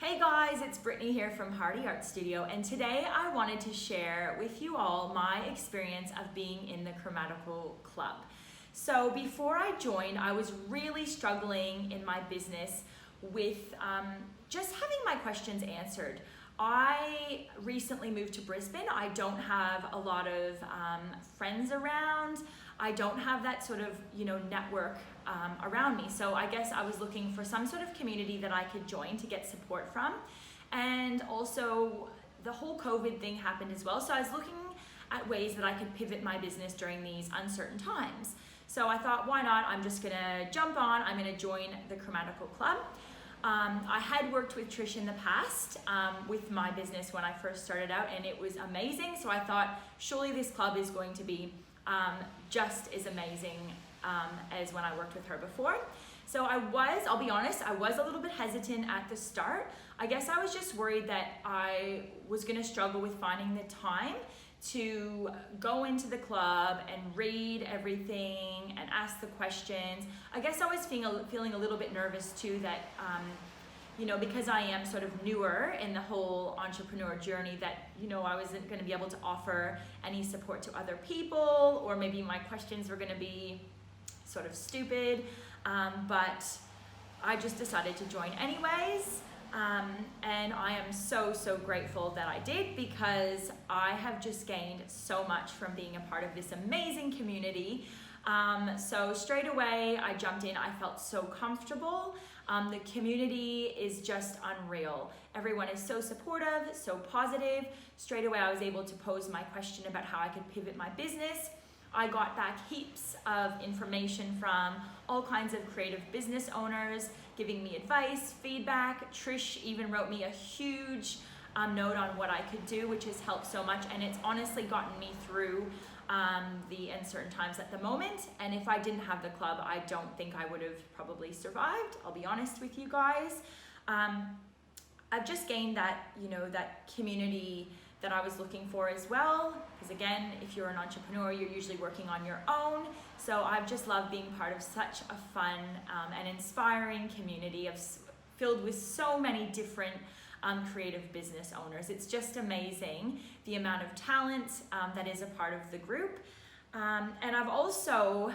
Hey guys, it's Brittany here from Hardy Art Studio, and today I wanted to share with you all my experience of being in the Chromatical Club. So before I joined, I was really struggling in my business with just having my questions answered. I recently moved to Brisbane. I don't have a lot of friends around. I don't have that sort of, network around me. So I guess I was looking for some sort of community that I could join to get support from. And also the whole COVID thing happened as well. So I was looking at ways that I could pivot my business during these uncertain times. So I thought, why not? I'm just gonna jump on. I'm gonna join the Chromatical Club. I had worked with Trish in the past with my business when I first started out, and it was amazing. So I thought, surely this club is going to be just as amazing as when I worked with her before. So I'll be honest, I was a little bit hesitant at the start. I guess I was just worried that I was gonna struggle with finding the time to go into the club and read everything and ask the questions. I guess I was feeling a little bit nervous too that, because I am sort of newer in the whole entrepreneur journey, that, I wasn't gonna be able to offer any support to other people, or maybe my questions were gonna be sort of stupid, but I just decided to join anyways. And I am so grateful that I did, because I have just gained so much from being a part of this amazing community. So straight away I jumped in. I felt so comfortable. The community is just unreal. Everyone is so supportive, so positive. Straight away I was able to pose my question about how I could pivot my business. I got back heaps of information from all kinds of creative business owners, giving me advice, feedback. Trish even wrote me a huge note on what I could do, which has helped so much, and it's honestly gotten me through the uncertain times at the moment. And if I didn't have the club, I don't think I would have probably survived. I'll be honest with you guys. I've just gained that, that community that I was looking for as well, because again, if you're an entrepreneur, you're usually working on your own. So I've just loved being part of such a fun and inspiring community filled with so many different creative business owners. It's just amazing the amount of talent that is a part of the group. And I've also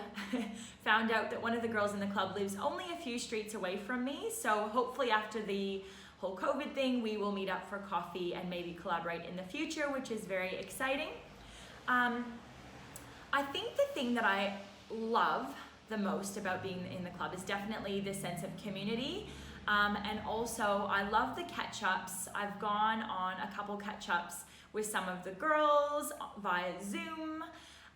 found out that one of the girls in the club lives only a few streets away from me. So hopefully after the whole COVID thing, we will meet up for coffee and maybe collaborate in the future, which is very exciting. I think the thing that I love the most about being in the club is definitely the sense of community. And also I love the catch-ups. I've gone on a couple catch-ups with some of the girls via Zoom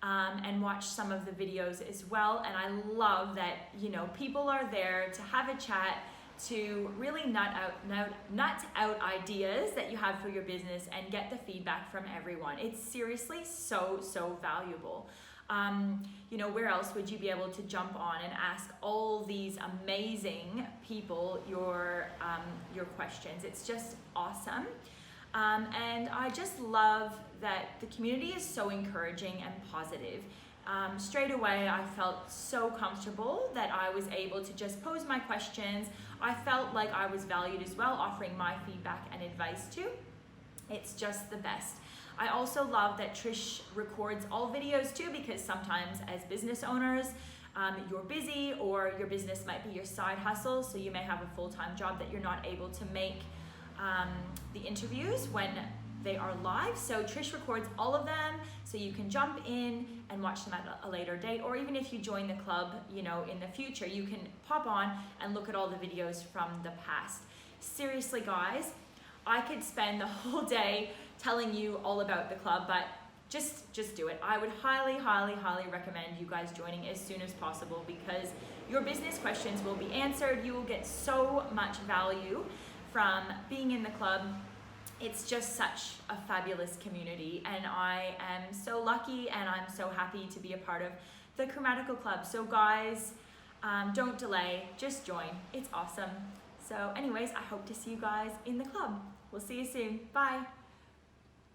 and watched some of the videos as well. And I love that, people are there to have a chat, to really nut out ideas that you have for your business and get the feedback from everyone. It's seriously so valuable. Where else would you be able to jump on and ask all these amazing people your questions? It's just awesome. And I just love that the community is so encouraging and positive. Straight away, I felt so comfortable that I was able to just pose my questions. I felt like I was valued as well, offering my feedback and advice too. It's just the best. I also love that Trish records all videos too, because sometimes as business owners, you're busy, or your business might be your side hustle, so you may have a full-time job that you're not able to make the interviews when they are live. So Trish records all of them, so you can jump in and watch them at a later date, or even if you join the club, in the future, you can pop on and look at all the videos from the past. Seriously, guys, I could spend the whole day telling you all about the club, but just do it. I would highly recommend you guys joining as soon as possible, because your business questions will be answered. You will get so much value from being in the club. It's just such a fabulous community, and I am so lucky and I'm so happy to be a part of the Chromatical Club. So guys, don't delay, just join. It's awesome. So anyways, I hope to see you guys in the club. We'll see you soon. Bye.